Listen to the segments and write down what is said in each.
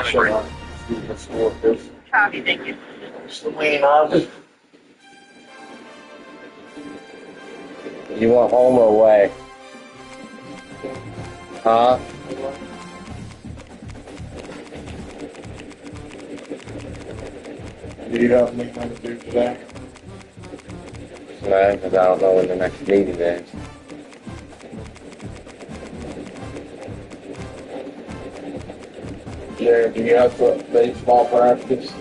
Shut up. Copy, thank you. You want home or away? Huh? Do you have anything to do today? No, because I don't know when the next meeting is. Yeah, do you have to baseball practice?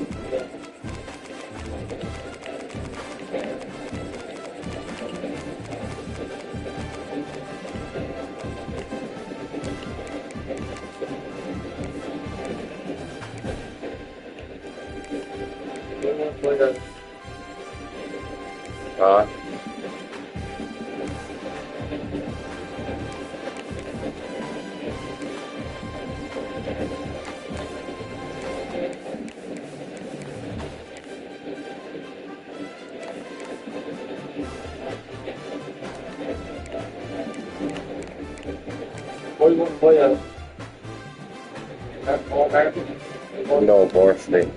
Huh? What do you want to play at? Basketball practice? No, varsity.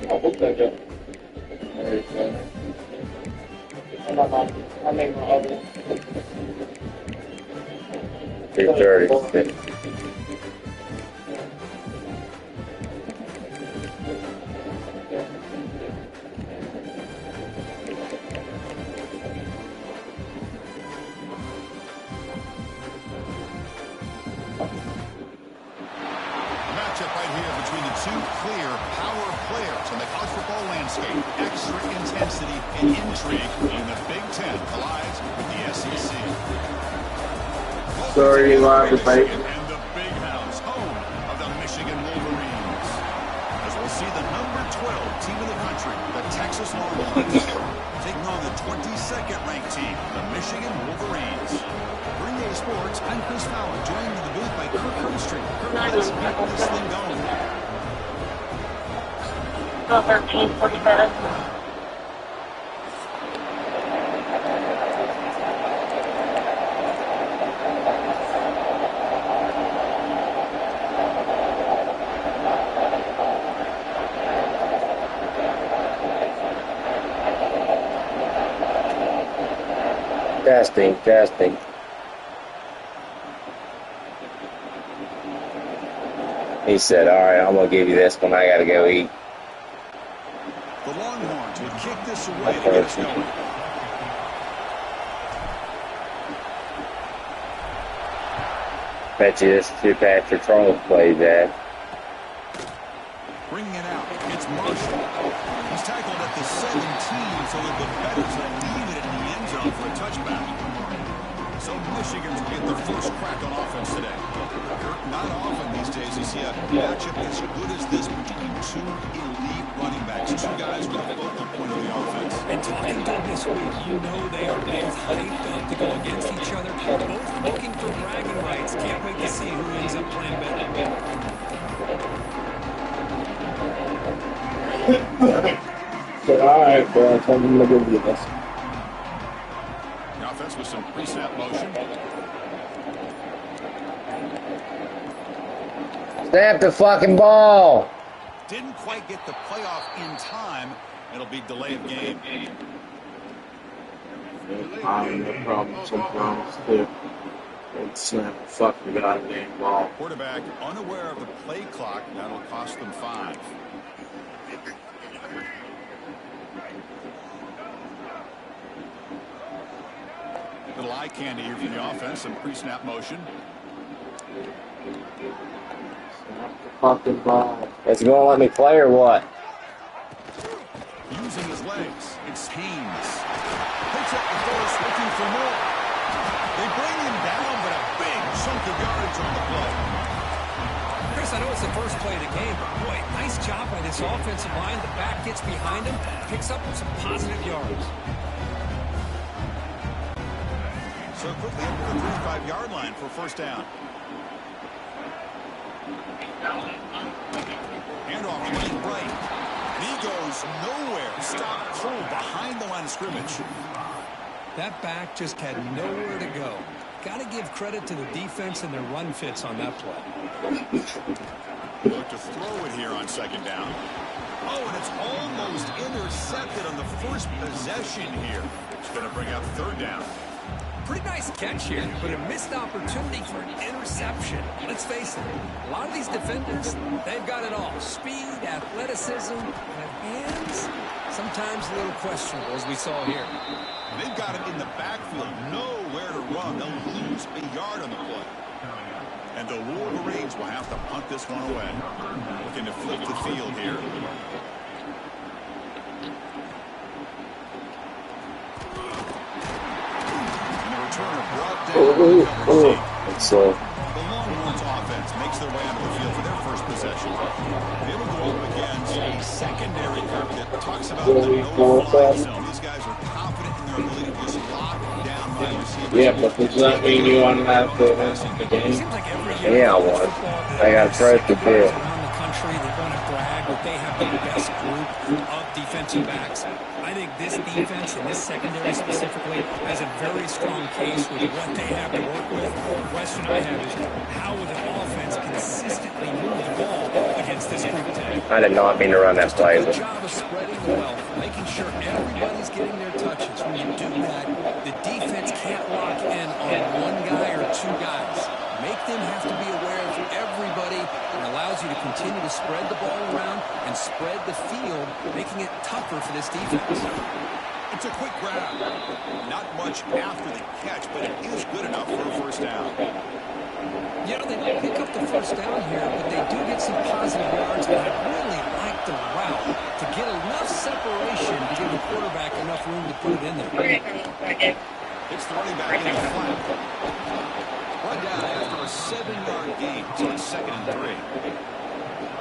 I hope that got married, so. I made my other. 2:30. Matchup right here between the two clear power players in the college football landscape. Extra intensity and intrigue when the Big Ten collides with the SEC. Sorry, live debate. And the Big House, home of the Michigan Wolverines. As we'll see the number 12 team in the country, the Texas Longhorns, taking on the 22nd ranked team, the Michigan Wolverines. For EA Sports, I'm Chris Fowler, joined in the booth by Kirk Herbstreit. Kirk, let's get this thing going. 13:47. Testing. He said, all right, I'm going to give you this one. I got to go eat. The Longhorns would kick this away to get us going. Bet you this is who Patrick Charles plays at. Bringing it out, it's Marshall. He's tackled at the 17, so the bettors will leave it in the end zone for a touchback. So Michigan's will get their first crack on offense today. Kirk, not often these days you see a matchup as good as this between two elite running backs, two guys with a focal point of the offense. And talking to them this week, you know they are both hyped up to go against each other, both looking for bragging rights. Can't wait to see who ends up playing better. Said, all right, bro, I told him to give you this. The offense with some pre-snap motion. Snap the fucking ball. Didn't quite get the playoff in time. It'll be delay of game. No problem sometimes, too. And snap the fucking goddamn ball. Quarterback unaware of the play clock. That'll cost them 5. Little eye candy here from the offense. Some pre-snap motion. Snap the fucking ball. Is he going to let me play or what? Using his legs. It's Haynes. Picks up the force, looking for more. They bring him down, but a big chunk of yardage on the play. Chris, I know it's the first play of the game, but boy, nice job by this offensive line. The back gets behind him, picks up some positive yards. so quickly up to the 35-yard line for first down. Handoff running right. And he goes nowhere. Stop cold behind the line of scrimmage. That back just had nowhere to go. Got to give credit to the defense and their run fits on that play. Look to throw it here on second down. Oh, and it's almost intercepted on the first possession here. It's going to bring up third down. Pretty nice catch here, but a missed opportunity for an interception. Let's face it, a lot of these defenders, they've got it all. Speed, athleticism, and hands, sometimes a little questionable, as we saw here. They've got it in the backfield, nowhere to run. They'll lose a yard on the play. And the Wolverines will have to punt this one away. Looking to flip the field here. It's the Longhorns offense makes their way onto the field for their first possession. They will go up against a secondary group that talks about the no-fly zone. These guys are confident in their ability to just lock down wide receivers. Yeah, but does that mean you want to have to win the game? Yeah, I want. I got first to field. Around the country, they want to brag that they have the best group of defensive backs. I think this defense and this secondary specifically has a very strong case with what they have to work with. The question I have is how will the offense consistently move the ball against this group today? I did not mean to run that play. Good job of spreading the wealth, making sure everybody's getting their touches. When you do that, the defense can't lock in on one guy or two guys. Make them have to be aware of everybody, and allows you to continue to spread the ball around and spread the field, making it tougher for this defense. It's a quick grab. Not much after the catch, but it is good enough for a first down. You know, they don't pick up the first down here, but they do get some positive yards, and I really like the route to get enough separation to give the quarterback enough room to put it in there. It's the running back in the flat. One down after a 7-yard gain, so it's 2nd and 3.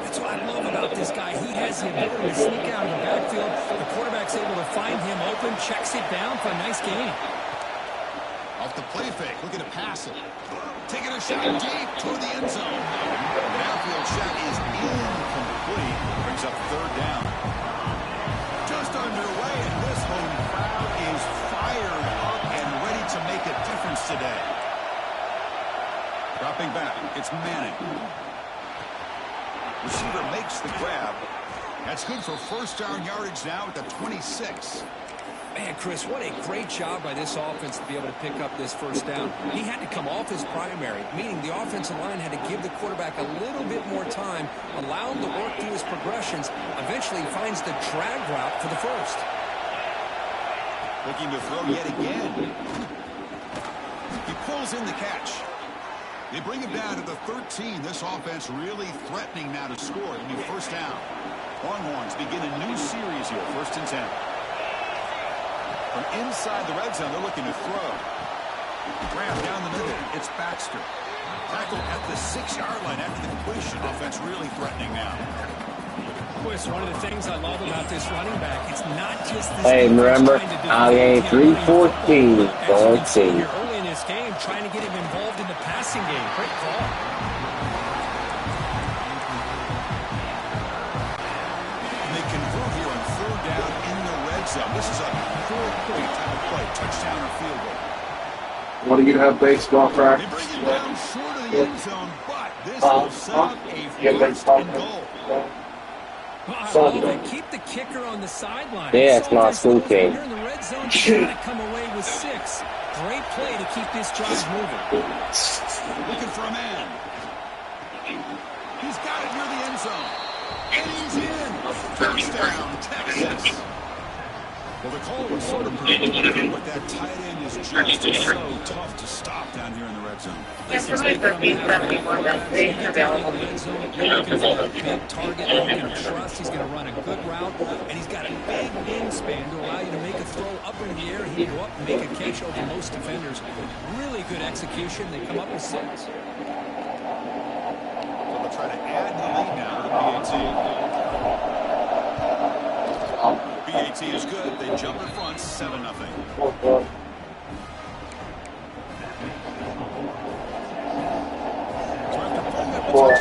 That's what I love about this guy. He has the ability to sneak out of the backfield. The quarterback's able to find him open, checks it down for a nice gain. Off the play fake, looking to pass it. Taking a shot deep toward the end zone. The downfield shot is incomplete. Brings up third down. Just underway, and this home crowd is fired up and ready to make a difference today. Dropping back, it's Manning. Receiver makes the grab. That's good for first down yardage now at the 26. Man, Chris, what a great job by this offense to be able to pick up this first down. He had to come off his primary, meaning the offensive line had to give the quarterback a little bit more time, allow him to work through his progressions. Eventually, he finds the drag route for the first. Looking to throw yet again. He pulls in the catch. They bring him down to the 13. This offense really threatening now to score. It'll be first down. Longhorns begin a new series here, 1st and 10. From inside the red zone, they're looking to throw. Grab down the middle. It's Baxter. Tackle at the 6-yard line after the completion. Offense really threatening now. Chris, one of the things I love about this running back, it's not just this. Hey, remember, I ain't 314. Don't see. Early in this game, trying to get him involved in the passing game. Great call. They convert here on third down in the red zone. This is a 4-point type of play, touchdown or field goal. What do you have baseball They practice? bring it down short of the end zone, but this will set up a first and goal. They keep the kicker on the sideline. Yeah, it's my school team. You're in the red zone, you gotta come away with 6. Great play to keep this drive moving. Looking for a man. He's got it near the end zone. And he's in. First down, Texas. Well, the call was sort of predictable, but that tight end is just so tough to stop down here in the red zone. Yes, for B71, that's available. Big target you can trust. He's going to run a good route, and he's got a big wingspan to allow you to make a throw up into the air. He can go up and make a catch over most defenders. Really good execution. They come up with 6. So they'll try to add the lead now to the BAT. BAT is good. They jump in front, 7-0.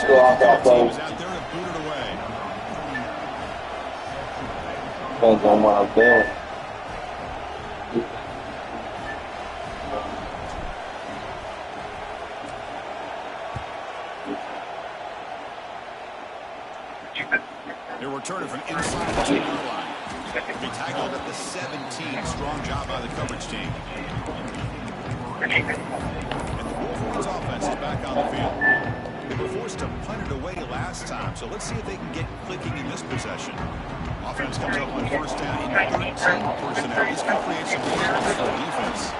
go off that Team play. is out there to boot it away. Depends on what I'm doing. They're returning from inside the 2-yard line. Be tackled at the 17. Strong job by the coverage team. And the Wolverines offense is back on the field. They were forced to punt it away last time, so let's see if they can get clicking in this possession. Offense comes up on first down in 13 personnel. This can create some problems for the defense.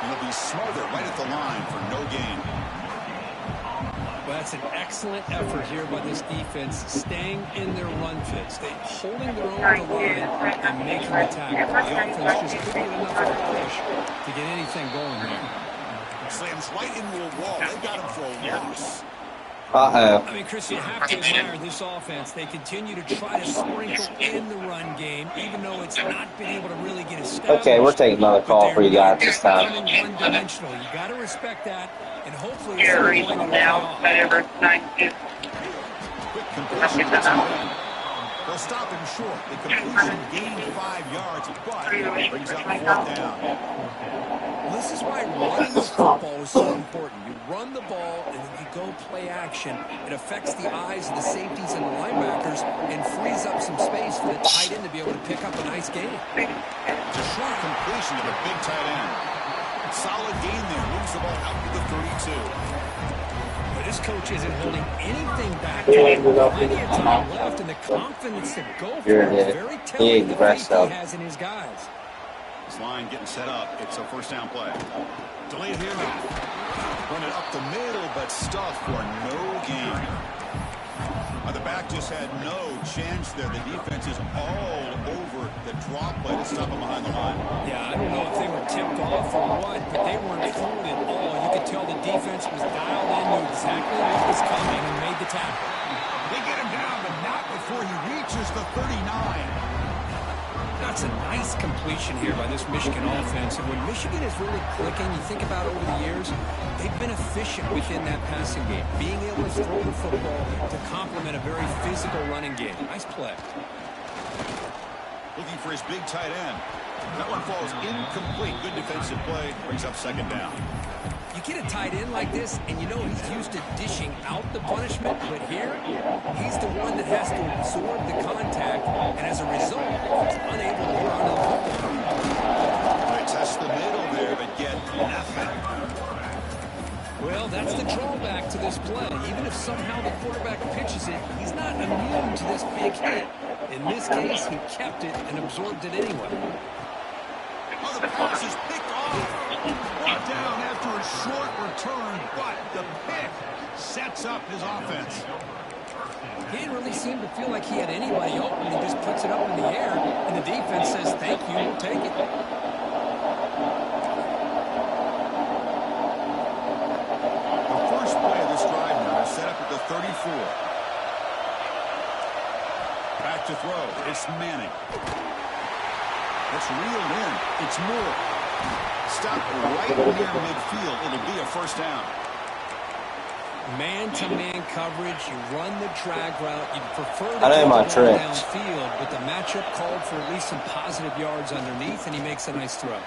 And they'll be smothered right at the line for no gain. Well, that's an excellent effort here by this defense, staying in their run fits. They're holding their own at the line and making the tackle. The offense just couldn't get enough of a push to get anything going here. Slams right into a wall. They got him for a loss. Uh-oh. I mean, Chris, you have to admire this offense. They continue to try to sprinkle in the run game, even though it's not been able to really get established. Okay, we're taking another call for you guys this time. One-dimensional. You got to respect that, and hopefully it's You're not reasonable going to now. off. Whatever. 9-2. Quick completion to end. They'll stop him short. The completion gained 5 yards, but brings up 4th down. Well, this is why running the football is so important. You run the ball, and then you go play action. It affects the eyes of the safeties and the linebackers and frees up some space for the tight end to be able to pick up a nice game. It's a short completion to the big tight end. Solid gain there. Moves the ball out to the 32. But this coach isn't holding anything back. Plenty of time left, and the confidence to go for it is very telling the faith he has in his guys. This line getting set up. It's a first down play. Delayed here. Run it up the middle, but stuffed for no gain. The back just had no chance there. The defense is all over the draw play to stop him behind the line. Yeah, I don't know if they were tipped off or what, but they weren't fooled at all. You could tell the defense was dialed in, knew exactly what was coming, and made the tackle. They get him down, but not before he reaches the 39. That's a nice completion here by this Michigan offense. And when Michigan is really clicking, you think about over the years, they've been efficient within that passing game, being able to throw the football to complement a very physical running game. Nice play. Looking for his big tight end. That one falls incomplete. Good defensive play. Brings up 2nd down. You get a tight end like this, and you know he's used to dishing out the punishment, but here, he's the one that has to absorb the contact, and as a result, he's unable to run the ball. They test the middle there, but get nothing. Well, that's the drawback to this play. Even if somehow the quarterback pitches it, he's not immune to this big hit. In this case, he kept it and absorbed it anyway. Oh, the pass is picked off. Brought down after a short return, but the pick sets up his offense. He didn't really seem to feel like he had anybody open. He just puts it up in the air, and the defense says, thank you, we'll take it. The first play of this drive now is set up at the 34. Back to throw. It's Manning. It's reeled in. It's Moore. Stopped right near midfield. It'll be a first down. Man-to-man coverage, you run the drag route. You prefer to I know get my the ball tricks. downfield, but the matchup called for at least some positive yards underneath, and he makes a nice throw.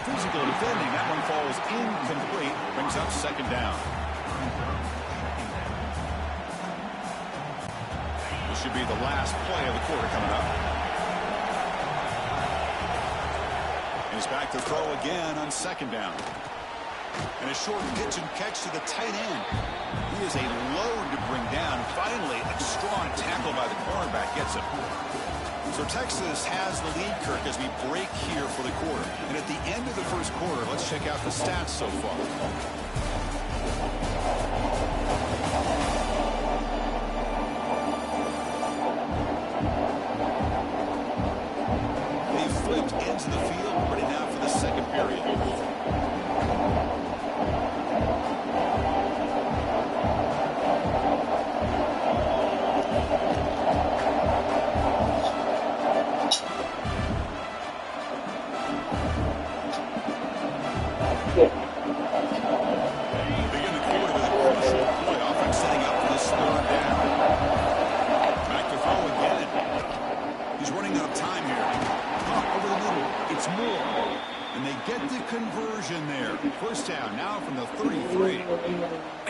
Physical defending. That one falls incomplete. Brings up 2nd down. This should be the last play of the quarter coming up. He's back to throw again on 2nd down. And a short pitch and catch to the tight end. He is a load to bring down. Finally, a strong tackle by the cornerback gets him. So Texas has the lead, Kirk, as we break here for the quarter. And at the end of the first quarter, let's check out the stats so far. They've flipped into the field, ready now for the second period. Begin the quarter with a crucial play. Offense setting up It's Moore. And they get the conversion there. First down now from the 33.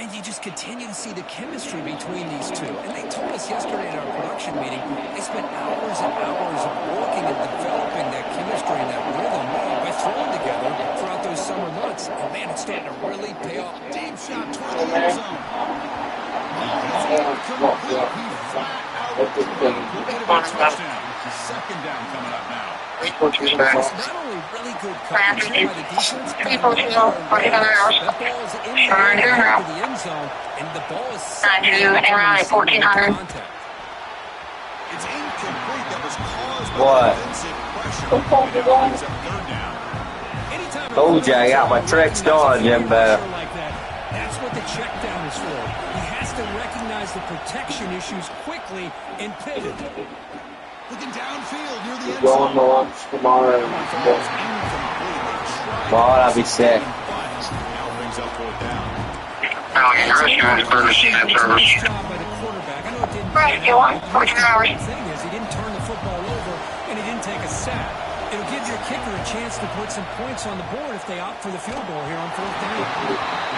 And you just continue to see the chemistry between these two. And they told us yesterday in our production meeting, they spent hours and hours of working and developing that chemistry and that rhythm by throwing together throughout those summer months. And man, it's starting to really pay off. Deep shot toward the end zone. Complete. He flat out. Touchdown. Second down coming up now. It's not only really good coverage here by the defense, but that ball is in the back of the end zone, and the ball is contact. It's incomplete. That was caused by What? defensive pressure. And now he's up third down. Anytime Told you I got my tricks done, Jimbo. like that, that's what the check down is for. He has to recognize the protection issues quickly and pivot. Looking downfield near the end Going to zone. lunch tomorrow. Boy, I'll be sick. Now brings up fourth down. Nice job by the quarterback. I know it didn't. Right, you want 14 hours. The thing is, he didn't turn the football over, and he didn't take a sack. It'll give your kicker a chance to put some points on the board if they opt for the field goal here on fourth down.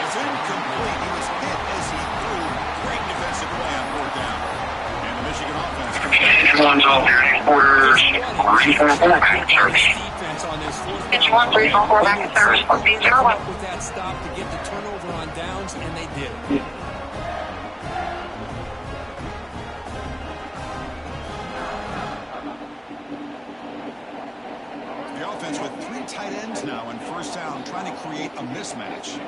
It's incomplete. He was hit as he threw. Great defensive play on fourth down. And the Michigan offense. Everyone's all here. Orders. Defense on this fourth It's down. 1 3 4 back in service. 1 B 0 1. With that stop to get the turnover on downs, and they did. The offense with three tight ends now in first down, trying to create a mismatch.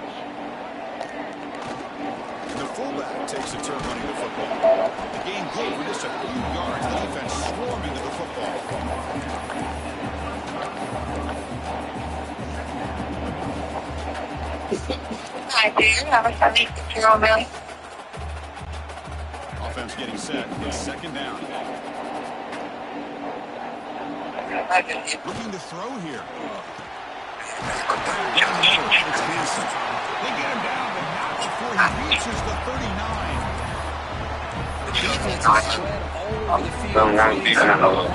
The fullback takes a turn running the football. The game good for just a few yards. The defense swarming to the football. I do have a 76-year-old Billy. Offense getting set. It's second down. Looking to throw here. It's Hanson. They get him down, but not before he reaches the 39. The defense is spread all over the field.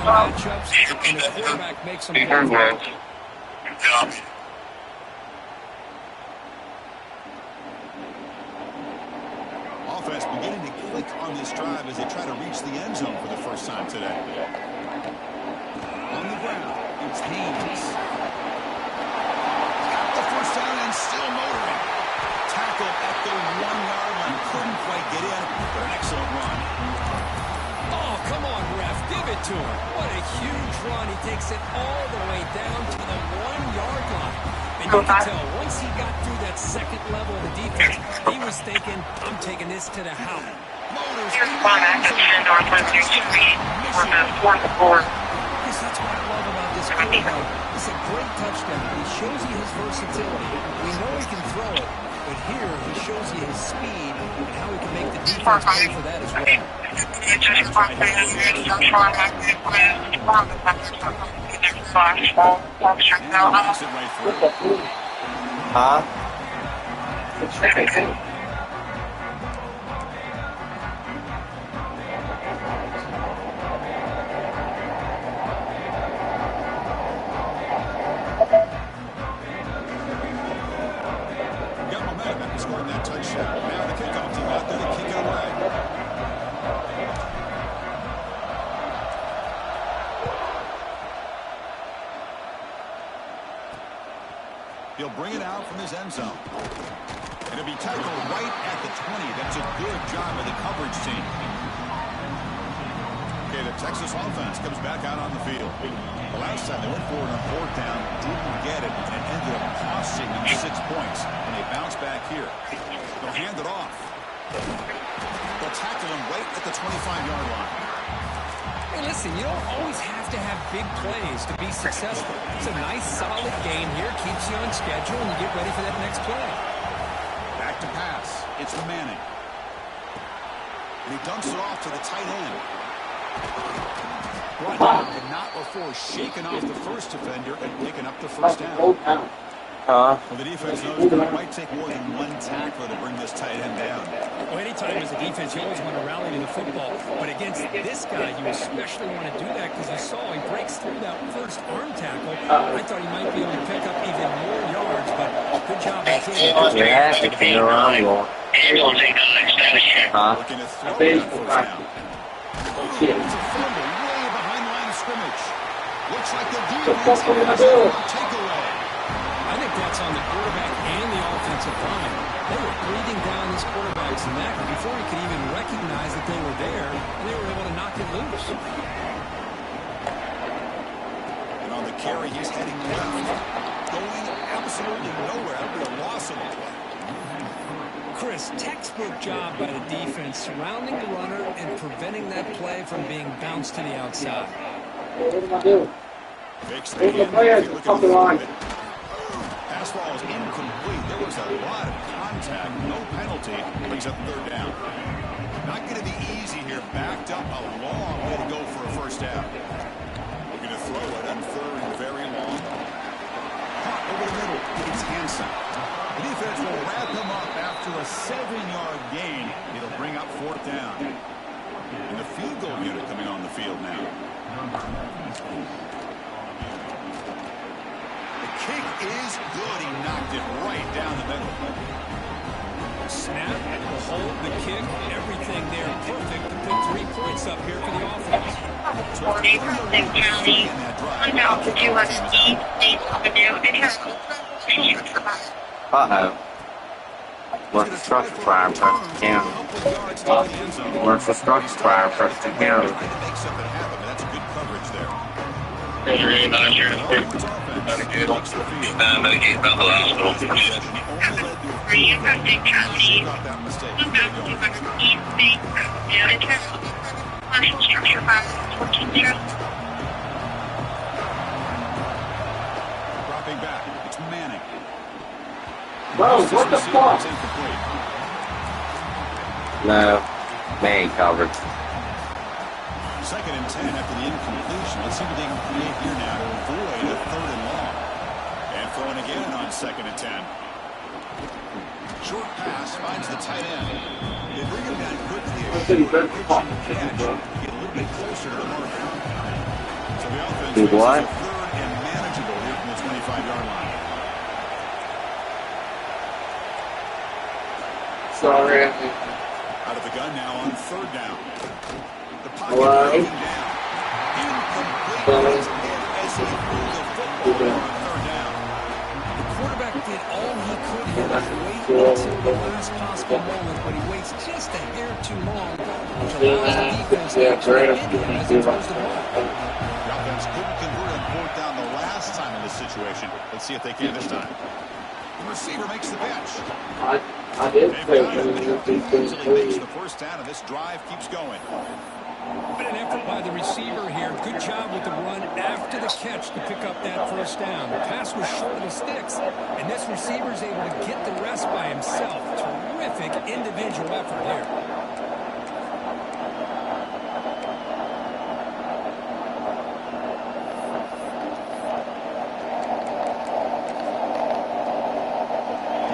Matchups, and the quarterback makes them play. Offense beginning to click on this drive as they try to reach the end zone for the first time today. On the ground, it's Haynes. Got the first down and still motoring. Tackle at the 1-yard line. Couldn't quite get in, but an excellent run. Oh, come on, ref. Give it to him. What a huge run. He takes it all the way down to the 1-yard line. And you can tell, once he got through that second level of the defense, he was thinking, I'm taking this to the house. Motors Here's one action to Northwest New Street for the 4th quarter. Yes, that's what I love about this quarterback. It's a great touchdown. He shows you his versatility. We know he can throw it, but here he shows you his speed and how he can make the defense pay for that as well. Knocks it right through. Huh? Got momentum after scoring that touchdown. Now the kickoff team out there to kick it away. He'll bring it out from his end zone. And it'll be tackled right at the 20. That's a good job of the coverage team. Okay, the Texas offense comes back out on the field. The last time they went for it on fourth down, didn't get it, and it ended up costing them 6 points. And they bounce back here. They'll hand it off. They'll tackle him right at the 25-yard line. Hey, listen, you don't always have to have big plays to be successful. It's a nice, solid game here. Keeps you on schedule, and you get ready for that next play. Back to pass. It's Manning. And he dumps it off to the tight end. Brought down, but not before shaking off the first defender and picking up the first down. Huh? Well, the defense knows that it might take more than one tackler to bring this tight end down. Well, anytime as a defense, you always want to rally to the football. But against this guy, you especially want to do that because you saw he breaks through that first arm tackle. I thought he might be able to pick up even more yards, but good job by taking it. Yeah, I can know where I'm going. Huh? Looking to throw that first down. It's a fumble way behind the line of scrimmage. Looks like the defense has a takeaway. I think that's on the quarterback and the offensive line. They were breathing down this quarterback's neck before he could even recognize that they were there, and they were able to knock it loose. And on the carry, he's heading left. Going absolutely nowhere. That'll be a loss of the play. Chris, textbook job by the defense, surrounding the runner and preventing that play from being bounced to the outside. Fakes the hand. Pass ball is incomplete. There was a lot of contact. No penalty. Brings up third down. Not going to be easy here. Backed up a long way to go for a first down. Looking to throw it on third and very long. Caught over the middle. It's Hansen. The defense will wrap him up after a 7-yard gain. It'll bring up fourth down. And the field goal unit coming on the field now. Kick is good. He knocked it right down the middle. Snap, the hold, the kick, everything there perfect to put 3 points up here for the offense. County, about to do a Steve State Avenue, and here's Uh-oh. Work the structure fire first to county. Work the structure fire first to county. That's good coverage there. Three affected county, about to do a Steve State Avenue, and here's commercial structure by 14-0. Dropping back. It's Manning. Bro, what the fuck? No. Man covered. 2nd and 10 after the incompletion. Let's see what they can create here now to avoid a third and long. And throwing again on 2nd and 10. Short pass finds the tight end. They bring him down quickly. Catch to get a little bit closer to the mark. So the offense Do what? faces a third and manageable here from the 25-yard line. Sorry. Out of the gun now on third down. The pocket Hello? breaking down. Incomplete pass as he threw the football on third down. The quarterback did all he could here to wait until the last possible moment, but he waits just a hair too long, which allows the defense to actually hit him as he throws the ball. The offense couldn't convert on fourth down the last time in this situation. Let's see if they can this time. The receiver makes the catch. I did They've say got him, but he easily makes the first down, and this drive keeps going. But an effort by the receiver here. Good job with the run after the catch to pick up that first down. The pass was short of the sticks, and this receiver is able to get the rest by himself. Terrific individual effort here.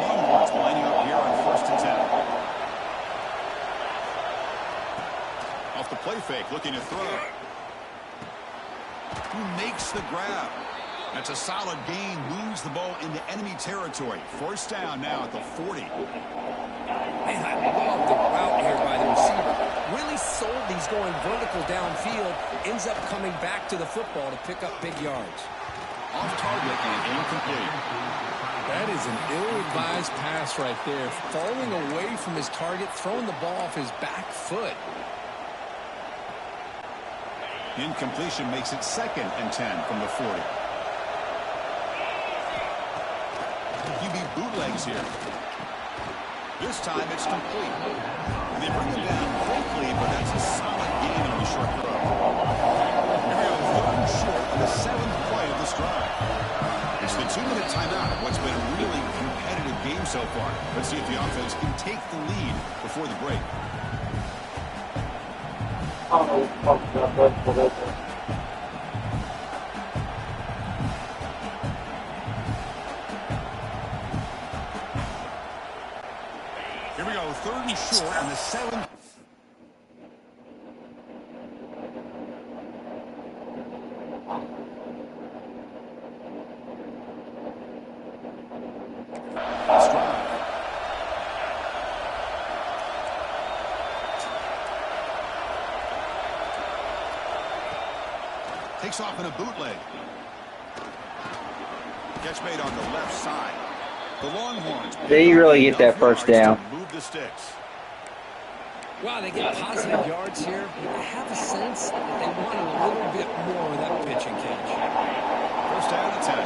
Longhorns lining up here on 1st and 10. Off the play fake, looking to throw. Who makes the grab? That's a solid gain. Moves the ball into enemy territory. First down now at the 40. Man, I love the route here by the receiver. Really sold these going vertical downfield. Ends up coming back to the football to pick up big yards. Off target and incomplete. That is an ill-advised pass right there. Falling away from his target, throwing the ball off his back foot. Incompletion makes it 2nd and 10 from the 40. QB bootlegs here. This time it's complete. And they bring him down quickly, but that's a solid gain on the short throw. Here we go, 3rd and short on the 7th play of this drive. It's the 2-minute timeout of what's been a really competitive game so far. Let's see if the offense can take the lead before the break. go, 3rd and short on the 7th. Takes off in a bootleg. Catch made on the left side. The Longhorns. They really get that first down. Move the sticks. Wow, they get positive yards here. I have a sense that they want a little bit more of that pitch and catch. First down and 10.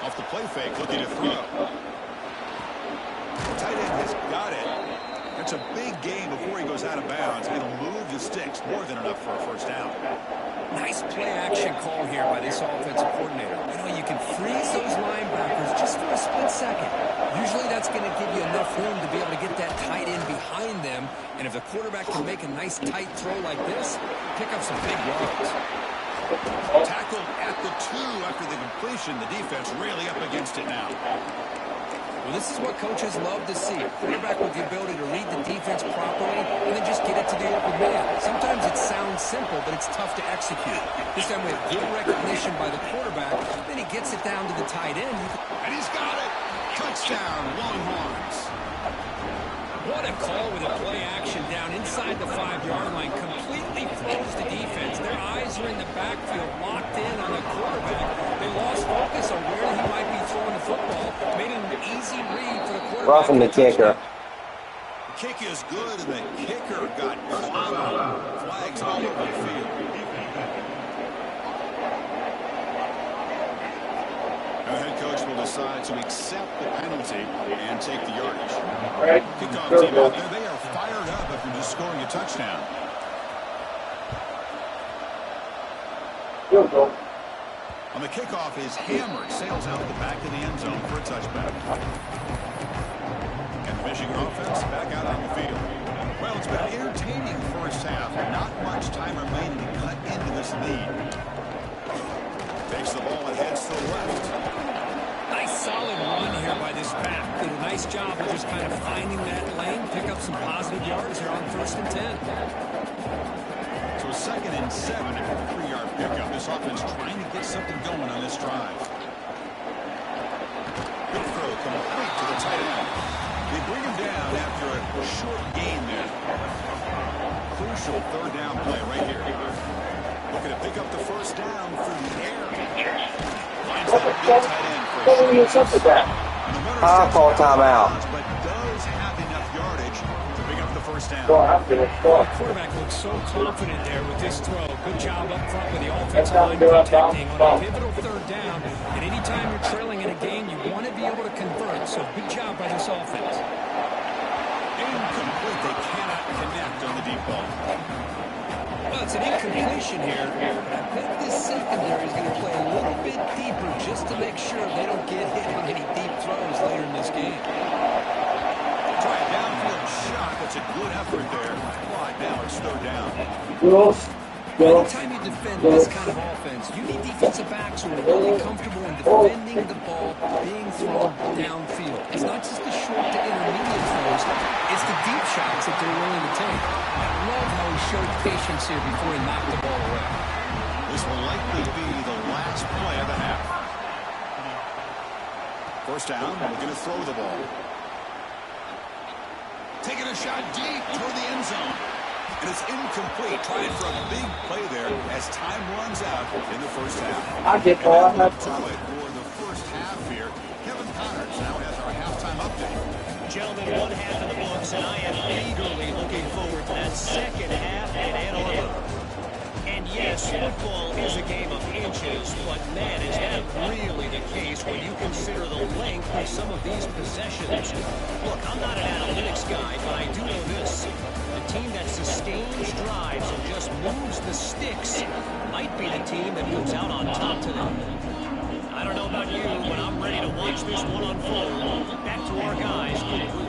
Off the play fake, looking to throw. The tight end has got it. That's a big gain before he goes out of bounds. It'll move the sticks more than enough for a first down. Nice play-action call here by this offensive coordinator. You know, you can freeze those linebackers just for a split second. Usually that's going to give you enough room to be able to get that tight end behind them. And if the quarterback can make a nice tight throw like this, pick up some big yards. Tackled at the 2 after the completion. The defense really up against it now. Well, this is what coaches love to see. Quarterback with the ability to read the defense properly and then just get it to the open man. Sometimes it sounds simple, but it's tough to execute. This time we have good recognition by the quarterback. Then he gets it down to the tight end. And he's got it. Touchdown, Longhorns. What a call with a play action down inside the 5-yard line. Completely throws the defense. Their eyes are in the backfield, locked in on the quarterback. They lost focus on where he might be throwing the football. Made an easy read for the quarterback. Roughing the kicker. The kick is good, and the kicker got caught. Flags all over the field. The head coach will decide to accept the penalty and take the yardage. Kickoff team out there, they are fired up after just scoring a touchdown. On the kickoff, his hammer sails out the back of the end zone for a touchback. And the Michigan offense back out on the field. Well, it's been an entertaining first half. Not much time remaining to cut into this lead. Takes the ball and heads to the left. Nice solid run here by this back. Did a nice job of just kind of finding that lane, pick up some positive yards here on 1st and 10. So a 2nd and 7 after a 3-yard pickup. This offense trying to get something going on this drive. Good throw complete to the tight end. They bring him down after a short gain there. Crucial 3rd down play right here. Looking to pick up the first down through the air. Finds that big tight end for I'll call timeout. but does have enough yardage to pick up the first down. The quarterback looks so confident there with this throw. Good job up front with the offensive line protecting on a pivotal 3rd down. And anytime you're trailing in a game, you want to be able to convert. So good job by this offense. Incomplete. They cannot connect on the deep ball. Well, it's an incompletion here. I bet this secondary is going to play a little bit deeper just to make sure they don't get hit on any deep throws later in this game. Try a downfield shot. That's a good effort there. But now it's 3rd down. Anytime you defend this kind of offense, you need defensive backs who are really comfortable in defending the ball being thrown downfield. It's not just the short to intermediate throws, it's the deep shots that they're willing to take. I love how he showed patience here before he knocked the ball away. This will likely be the last play of the half. First down, we're going to throw the ball. Taking a shot deep toward the end zone. And it's incomplete. Trying for a big play there as time runs out in the first half. I get To it for the first half here. Kevin Connors now has our halftime update. Gentlemen, 1 half of the books, and I am eagerly looking forward to that second half in Ann Arbor. And yes, football is a game of inches, but man, is that really the case when you consider the length of some of these possessions. Look, I'm not an analytics guy, but I do know this. The team that sustains drives and just moves the sticks might be the team that moves out on top today. I don't know about you, but I'm ready to watch this one unfold. Back to our guys in the booth.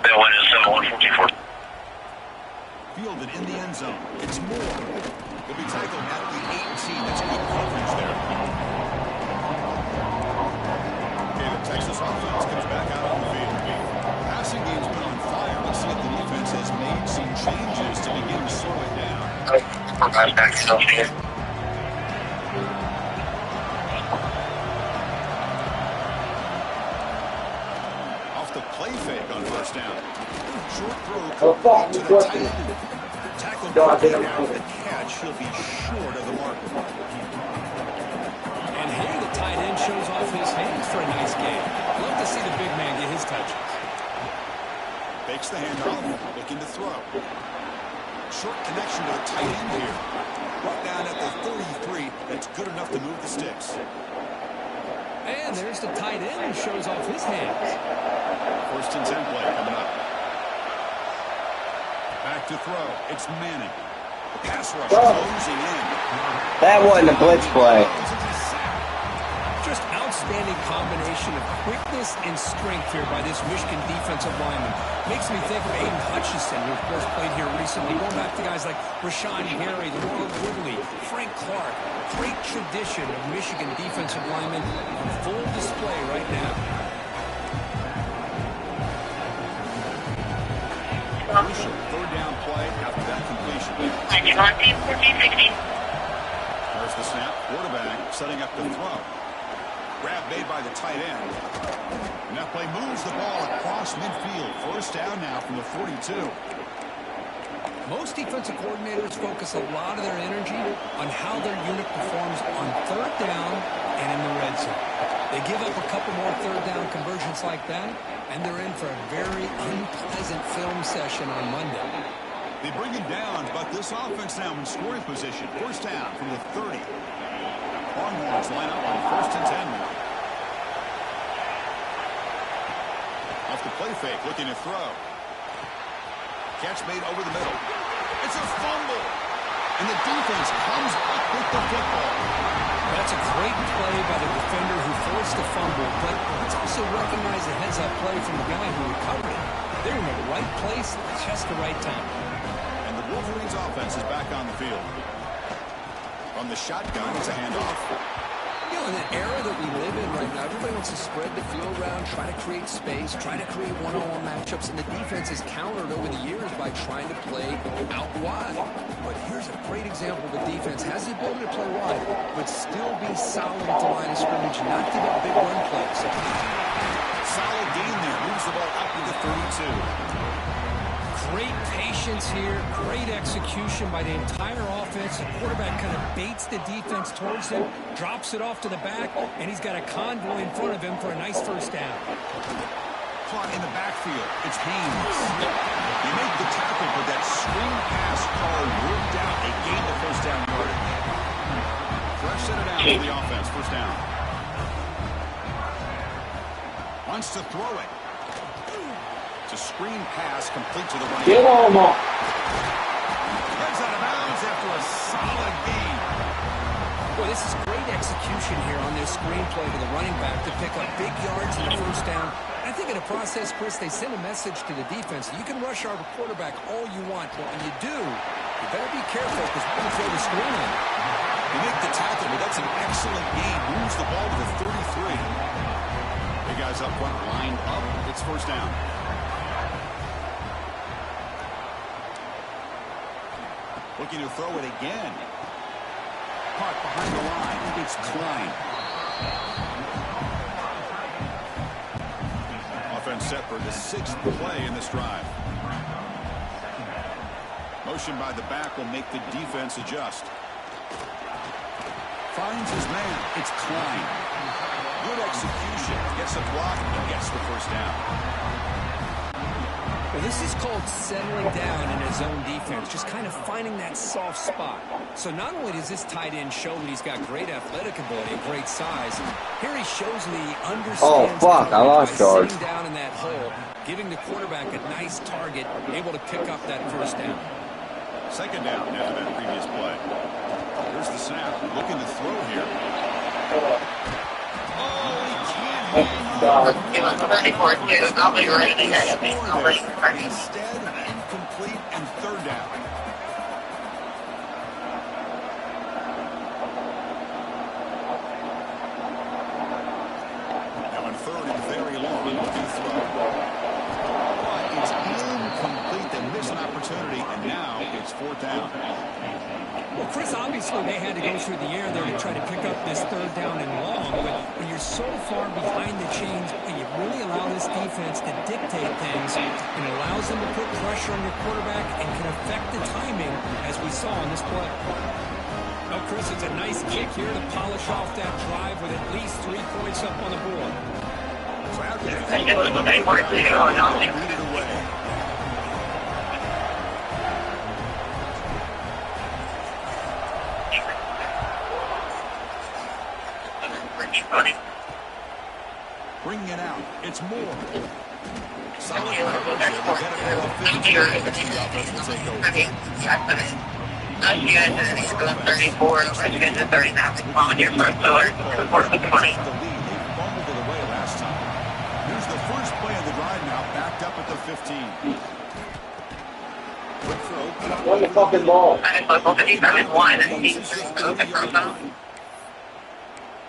That one is 144. Fielded in the end zone. It's Moore. He'll be tackled at the 18. That's good coverage there. Okay, the Texas offense comes back out on the field. Passing game's been on fire. Let's see if the defense has made some changes to begin to slow it down. Off the play fake on first down. Short throw complete to the tight end. Tackled quickly after the catch. He'll be short of the mark. And here the tight end shows off his hands for a nice game. Love to see the big man get his touches. Fakes the handoff, looking to throw. Short connection to the tight end here. Brought down at the 33. That's good enough to move the sticks. And there's the tight end who shows off his hands. First and 10 play coming up. Back to throw. It's Manning. The pass rush closing in. That wasn't a blitz play. Just outstanding combination of quickness and strength here by this Michigan defensive lineman. Makes me think of Aiden Hutchinson, who of course played here recently. Going back to guys like Rashawn Gary, Laurel Woodley, Frank Clark. Great tradition of Michigan defensive linemen on full display right now. Crucial third down play after that completion. 1460. There's the snap. Quarterback setting up the throw. Grab made by the tight end. And that play moves the ball across midfield. First down now from the 42. Most defensive coordinators focus a lot of their energy on how their unit performs on third down and in the red zone. They give up a couple more third down conversions like that, and they're in for a very unpleasant film session on Monday. They bring him down, but this offense now in scoring position. First down from the 30. Longhorns line up on first and 10 now. Off the play fake, looking to throw. Catch made over the middle. It's a fumble. And the defense comes up with the football. That's a great play by the defender who forced the fumble, but let's also recognize the heads-up play from the guy who recovered it. They're in the right place at just the right time. And the Wolverines offense is back on the field. From the shotgun, it's a handoff. You know, in the era that we live in right now, everybody wants to spread the field around, try to create space, try to create one-on-one matchups, and the defense has countered over the years by trying to play out wide. But here's a great example of a defense has the ability to play wide, but still be solid at the line of scrimmage, not give up big run plays. Solid gain there. Moves the ball up to the 32. Great patience here, great execution by the entire offense. The quarterback kind of baits the defense towards him, drops it off to the back, and he's got a convoy in front of him for a nice first down. Caught in the backfield. It's Haynes. He made the tackle, but that swing pass call worked out. They gained the first down yardage. Fresh set it out for the offense. First down. Wants to throw it. It's a screen pass complete to the running back. Get on, Mark. Heads out of bounds after a solid gain. Boy, this is great execution here on this screen play to the running back to pick up big yards in the first down. I think in the process, Chris, they send a message to the defense. You can rush our quarterback all you want, but when you do, you better be careful because we're going to throw the screen on you. You make the tackle, but that's an excellent gain. Moves the ball to the 33. Big guys up front, lined up. It's first down. Looking to throw it again. Caught behind the line. It's Klein. Offense set for the 6th play in this drive. Motion by the back will make the defense adjust. Finds his man. It's Klein. Good execution. Gets a block and gets the first down. Well, this is called settling down in his own defense, just kind of finding that soft spot. So not only does this tight end show that he's got great athletic ability and great size, here he shows me he understands I lost yards. sitting down in that hole, giving the quarterback a nice target, able to pick up that first down. Second down after that previous play. Here's the snap. Looking to throw here. Oh, he God. It was 34 too. I'll be ready to get it. I'll be ready. Instead, incomplete and third down. Now on third and very long, looking to throw. But it's incomplete. They miss an opportunity, and now it's fourth down. Well, Chris, obviously they had to go through the air there to try to pick up this third down and long, but when you're so far behind the chains and you really allow this defense to dictate things, it allows them to put pressure on your quarterback and can affect the timing, as we saw on this play. Well, Chris, it's a nice kick here to polish off that drive with at least 3 points up on the board. So after the It was 34 too. Oh, no. lead it away. Funny. Bringing it out. It's more. Solid It was coverage. 34 Get it all too. 15. The offense will take over. I mean, you guys did it. It was 34. You guys did 39. On your first filler. Fourth and 20. The lead. They fumbled it away last time. Here's the first play of the drive now, backed up at the 15. Quick throw. Run the fucking ball. I was local 57-1 and he's open for them.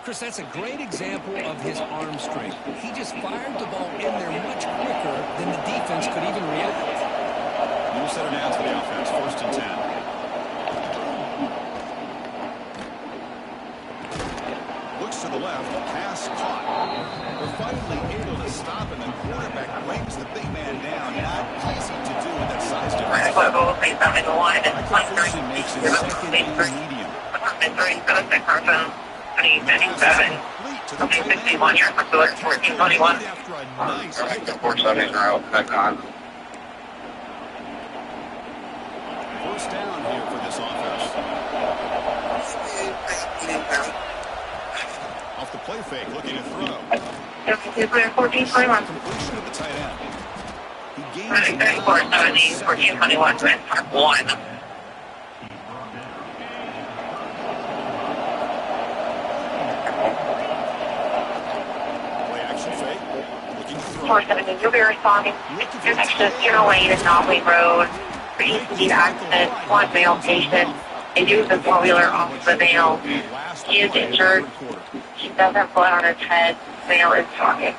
Chris, that's a great example of his arm strength. He just fired the ball in there much quicker than the defense could even react. New set of downs for the offense. First and 10. Looks to the left. Pass caught. They're finally able to stop, and the quarterback brings the big man down. Not easy to do with that size Right, difference. local 57-1 and Michael Foley makes his second in medium. Pass complete to the tight end. 61 yards for Filler, 14-21. After a nice pick up. 470 out back on. First down here for this offense. Off the play fake, looking to throw. 14-21. Completion at the tight end. He gains 34-70, 14-21, Grand Park 1. play action fake. Looking to throw. 470, you'll be responding. Intersection of Zero Lane and Nobley Road. For East Speed accident, one male patient. They do the four-wheeler off the male. He is injured. He does have blood on his head. Male is talking.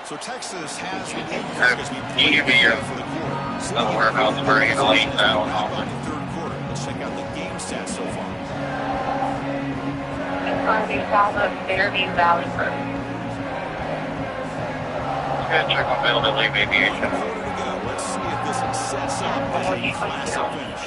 So Texas has the lead as we play for the quarter. The warehouse bringing the lane down. On the third quarter. Let's check out the game stats so far. It's going to be south of Fairview Valley Road. Good check on availability of aviation. Quarter to go. Let's see if this sets up as a classic finish.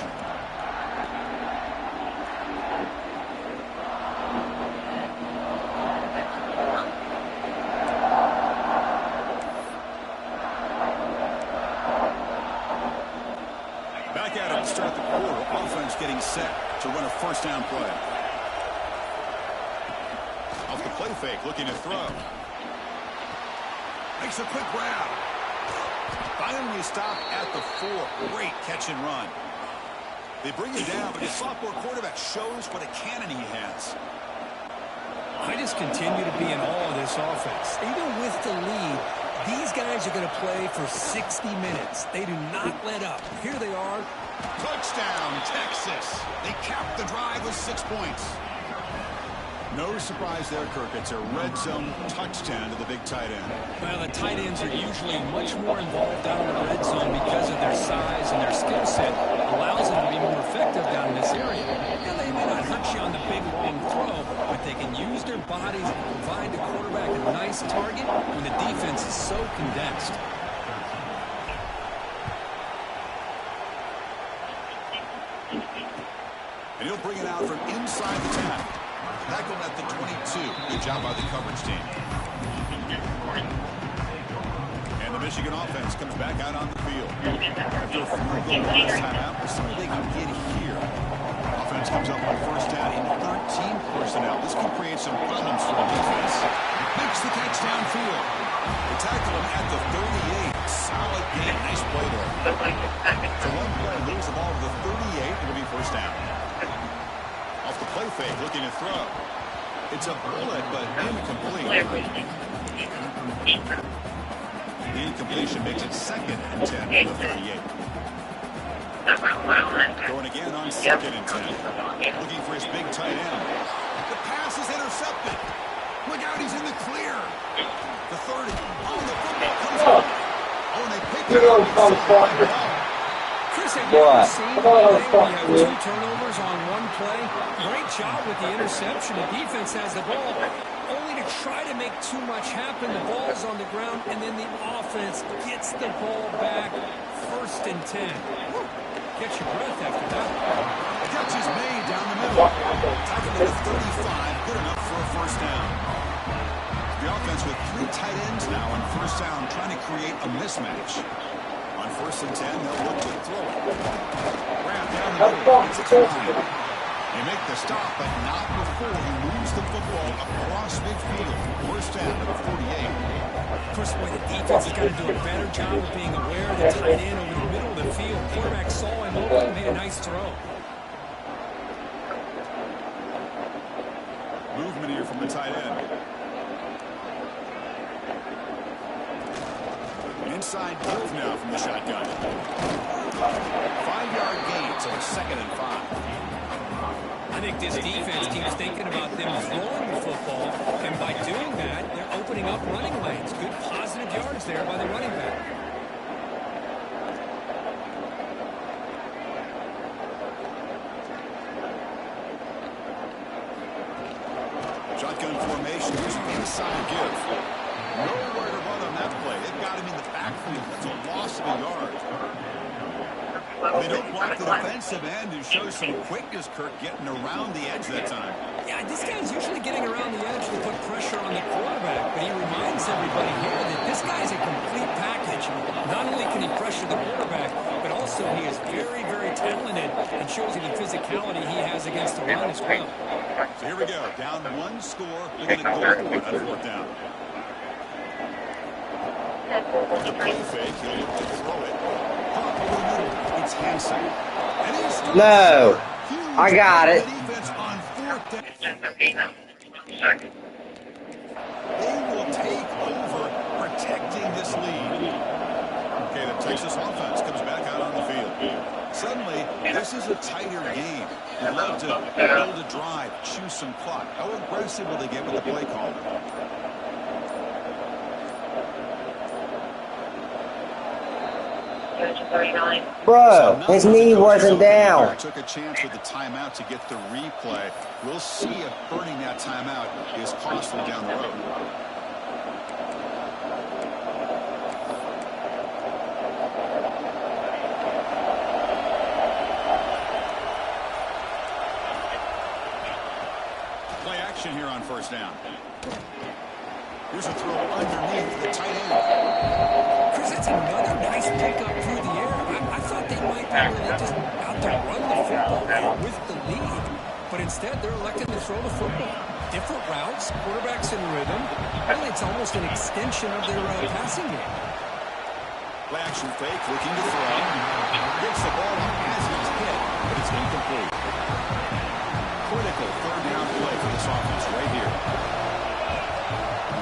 Back at it to start the quarter. Offense getting set to run a first down play. Off the play fake, looking to throw. Makes a quick grab. Finally stop at the 4. Great catch and run. They bring him down, but his sophomore quarterback shows what a cannon he has. I just continue to be in awe of this offense. Even with the lead, these guys are going to play for 60 minutes. They do not let up. Here they are. Touchdown, Texas. They capped the drive with 6 points. No surprise there, Kirk. It's a red zone touchdown to the big tight end. Well, the tight ends are usually much more involved down in the red zone because of their size and their skill set. Allows them to be more effective down in this area. And they may not hurt you on the big, long throw, but they can use their bodies to provide the quarterback a nice target when the defense is so condensed. And he'll bring it out from inside the 10. Tackled at the 22. Good job by the coverage team. And the Michigan offense comes back out on the field. After a field goal last time out, we'll see what they can get here. Offense comes up on first down in 13 personnel. This can create some problems for the defense. Makes the catch downfield. They tackle him at the 38. Solid game. Nice play there. So one play moves the ball to the 38. It'll be first down. Off the play fake, looking to throw. It's a bullet, but incomplete. The incompletion makes it 2nd and 10 from the 38. Going again on 2nd and 10. Looking for his big tight end. The pass is intercepted. Look out, he's in the clear. The 30 on the football comes out. Oh, and they pick it up. Chris, have you ever seen a play where you have 2 turnovers on 1 play? Great job with the interception. The defense has the ball, only to try to make too much happen. The ball's on the ground, and then the offense gets the ball back. 1st and 10. Get your breath after that. The catch is made down the middle. Tackled at 35, good enough for a 1st down. The offense with 3 tight ends now on 1st down, trying to create a mismatch. On 1st and 10, they'll look to throw it. Grab down the middle. It's time. They make the stop, but not before he moves the football across midfield. 1st down to the 48. Of course, boy, the defense has got to do a better job of being aware of the tight end over the middle of the field. Quarterback saw him open, made a nice throw. Movement here from the tight end. Inside move now from the shotgun. 5-yard gain, so it's 2nd and 5. I think this defense keeps thinking about them throwing the football, and by doing that, they're opening up running lanes. Good positive yards there by the running back. Shotgun formation, here's an inside give. Nowhere to run on that play. They've got him in the backfield. That's a loss of a yard. They don't block the defensive end and show some quickness, Kirk, getting around the edge that time. Yeah, this guy's usually getting around the edge to put pressure on the quarterback, but he reminds everybody here that this guy's a complete package. Not only can he pressure the quarterback, but also he is very, very talented and shows you the physicality he has against the run as well. So here we go. Down 1 score. They're going to go for it on 4th down. The play fake, he'll look to throw it. Pop over the middle. It's Hansen. And he's No. I got it. Defense on 4th down. They will take over protecting this lead. Okay, the Texas offense comes back out on the field. Suddenly, this is a tighter game. They love to build a drive, choose some clock. How aggressive will they get with the play call? Bro, his knee wasn't down. Took a chance with the timeout to get the replay. We'll see if burning that timeout is costly down the road. Play action here on 1st down. Here's a throw underneath the tight end. Chris, that's another nice pickup through the air. I thought they might be really just out to run the football with the lead, but instead they're electing to throw the football. Different routes, quarterbacks in rhythm. Really, it's almost an extension of their passing game. Play action fake, looking to throw. Gets the ball up as he's hit, but it's incomplete. Critical 3rd down play for this offense right here.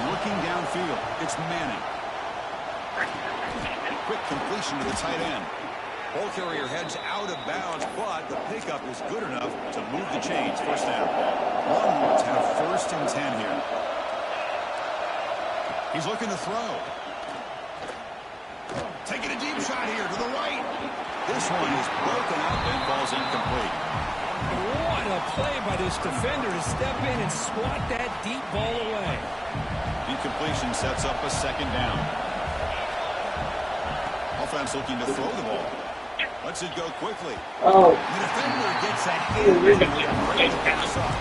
Looking downfield, it's Manning. Quick completion to the tight end. Ball carrier heads out of bounds, but the pickup is good enough to move the chains. 1st down. Longhorns have 1st and 10 here. He's looking to throw. Taking a deep shot here to the right. This one is broken up and falls incomplete. What a play by this defender to step in and swat that deep ball away. Incompletion sets up a 2nd down. Offense looking to throw the ball. Lets it go quickly. Oh. The defender gets a hand and breaks the pass up.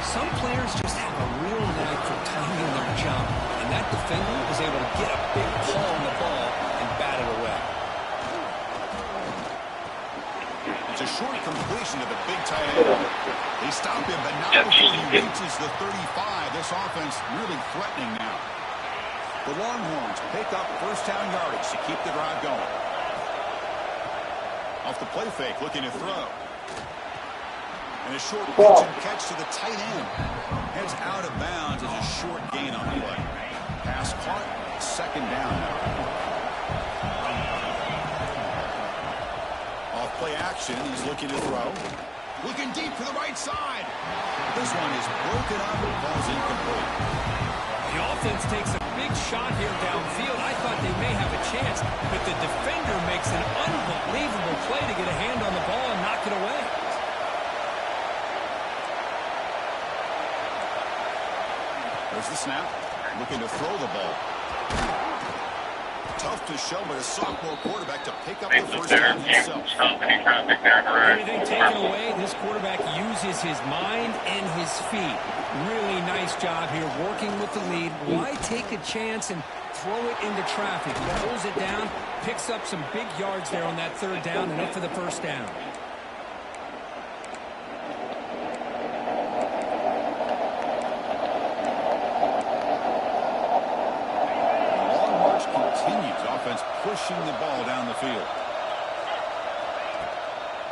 Some players just have a real knack for timing their jump, and that defender was able to get a big pull on the ball and bat it away. It's a short completion to the big tight end. They stop him, but not before he reaches the 35. This offense really threatening now. The Longhorns pick up 1st down yardage to keep the drive going. Off the play fake, looking to throw. And a short pitch and catch to the tight end. Heads out of bounds as a short gain on the play. Pass caught. Second down now. Off play action. He's looking to throw. Looking deep to the right side. This one is broken up and falls incomplete. The offense takes a big shot here downfield. I thought they may have a chance, but the defender makes an unbelievable play to get a hand on the ball and knock it away. There's the snap. Looking to throw the ball. Tough to show, but a sophomore quarterback to pick up the first down himself. Everything taken away, this quarterback uses his mind and his feet. Really nice job here working with the lead. Why take a chance and throw it into traffic? He pulls it down, picks up some big yards there on that third down and up for the first down. Pushing the ball down the field.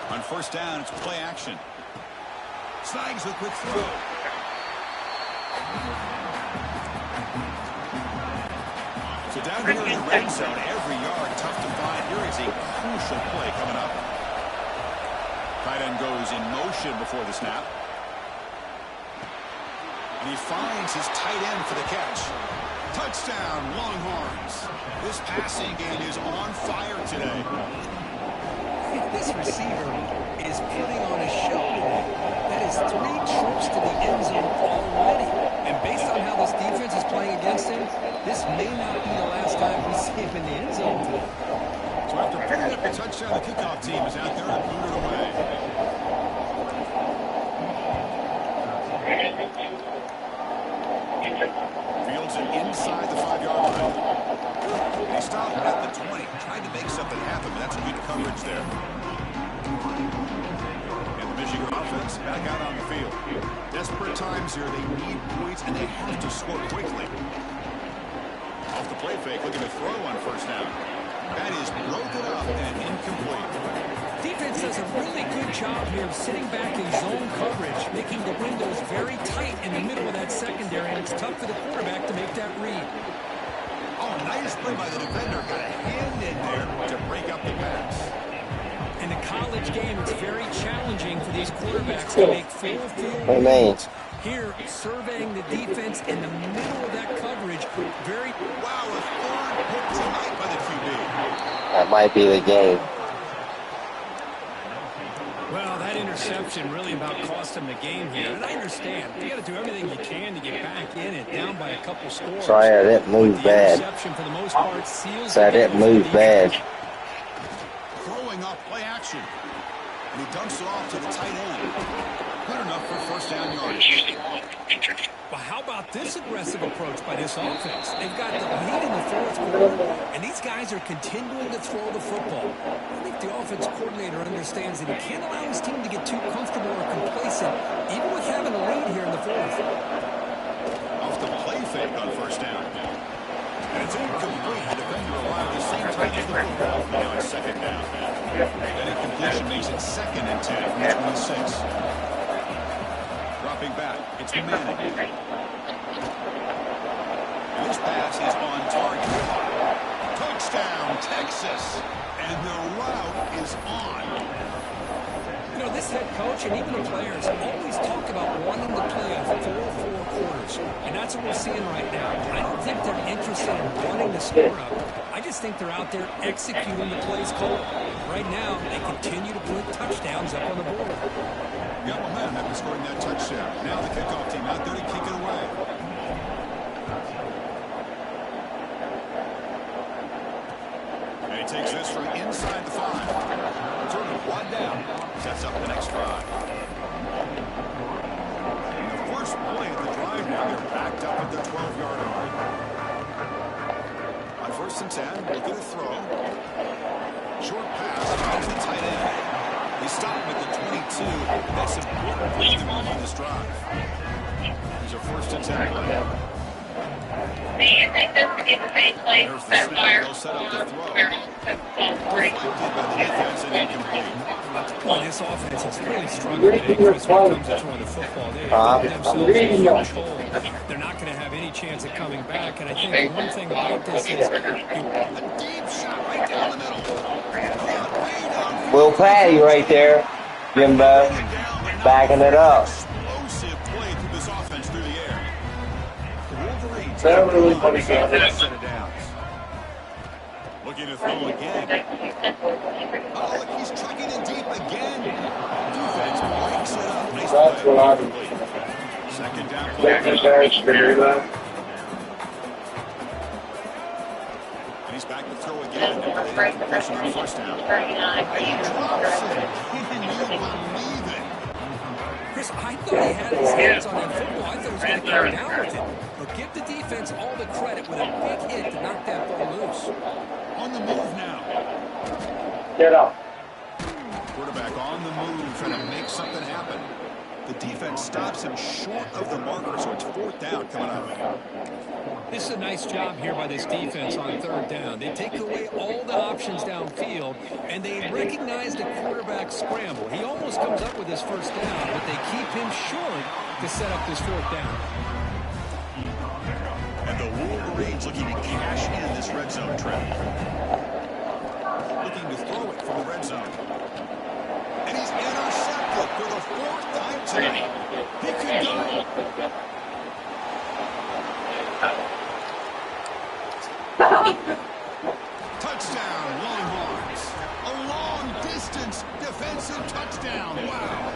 On first down, it's play action. Snags a quick throw. So down here in the red zone, every yard tough to find. Here is a crucial play coming up. Tight end goes in motion before the snap. And he finds his tight end for the catch. Touchdown, Longhorns. This passing game is on fire today. This receiver is putting on a show today. That is 3 trips to the end zone already. And based on how this defense is playing against him, this may not be the last time we see him in the end zone today. So after putting up the touchdown, the kickoff team is out there and booted away. Fields it inside the 5-yard line. And he stopped at the 20. Tried to make something happen, but that's good coverage there. And the Michigan offense back out on the field. Desperate times here. They need points, and they have to score quickly. Off the play fake, looking to throw on first down. That is broken up and incomplete. Defense does a really good job here of sitting back in zone coverage, making the windows very tight in the middle of that secondary, and it's tough for the quarterback to make that read. Oh, nice play by the defender. Got a hand in there to break up the pass. In the college game, it's very challenging for these quarterbacks to make full field reads. Here, surveying the defense in the middle of that coverage, very... Wow, a third pick tonight by the QB. That might be the game. Well, that interception really about cost them the game here. And I understand. You got to do everything you can to get back in it, down by a couple scores. Sorry, I didn't move bad. For the most part, seals so I didn't move bad. Throwing off play action. And he dumps it off to the tight end. Good enough for first down yardage. Well, how about this aggressive approach by this offense? They've got the lead in the fourth quarter, and these guys are continuing to throw the football. I think the offense coordinator understands that he can't allow his team to get too comfortable or complacent, even with having a lead here in the fourth. Off the play fake on first down. And it's incomplete. The defender allowed the same touch as the football now on second down. That incompletion makes it 2nd and 10 from the 26. Dropping back, it's Manning. And this pass is on target. Touchdown, Texas. And the route is on. You know, this head coach and even the players always talk about wanting to play a 4-4 quarters. And that's what we're seeing right now. I don't think they're interested in wanting to score up. I just think they're out there executing the plays called. Right now, they continue to put touchdowns up on the board. Got momentum after scoring that touchdown. Now the kickoff team out there to kick it away. And he takes this from inside the 5. Sort of one down. Sets up the next drive. And the first play of the drive now, they're backed up at the 12-yard line. On 1st and 10, looking to throw. Short pass finds the tight end. He stopped at the 22. That's important for him to move on this drive. Here's a 1st and 10 play. in the same place There's the that snap. They'll set up the throw. Deflected by the defense and incomplete. Boy, this offense is really struggling today, Chris, when it comes to throwing the football. They have themselves in a huge hole. They're not going to have any chance of coming back, and I think one thing about this is A deep shot right down the middle. Will Patty right there. Jimbo backing it up. Explosive play through this offense through the air. The Wolverines That really funny set game. of downs. Looking to throw again. Oh, look, he's chucking it deep again. Defense breaks it up. Nice That's play. what I mean. Second down play. Second down, scary that. And he's back to throw again. Personal first down. He drops it. Can you believe it? Chris, I thought he had his hands on that football. I thought he was going to come down with it. But give the defense all the credit with a big hit to knock that ball loose. On the move now. Get up. Quarterback on the move, trying to make something happen. The defense stops him short of the marker, so it's fourth down coming up. This is a nice job here by this defense on third down. They take away all the options downfield, and they recognize the quarterback scramble. He almost comes up with his first down, but they keep him short to set up this fourth down. And the Wolverines looking to cash in this red zone trip. Looking to throw it from the red zone. And he's intercepted for the fourth time tonight. He could go. Touchdown, Longhorns. A long-distance defensive touchdown. Wow.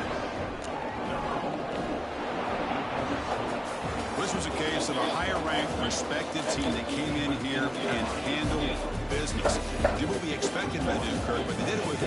This was a case of a higher-ranked, respected team that came in here and handled business. Did what we expected them to do, Kirk, but they did it with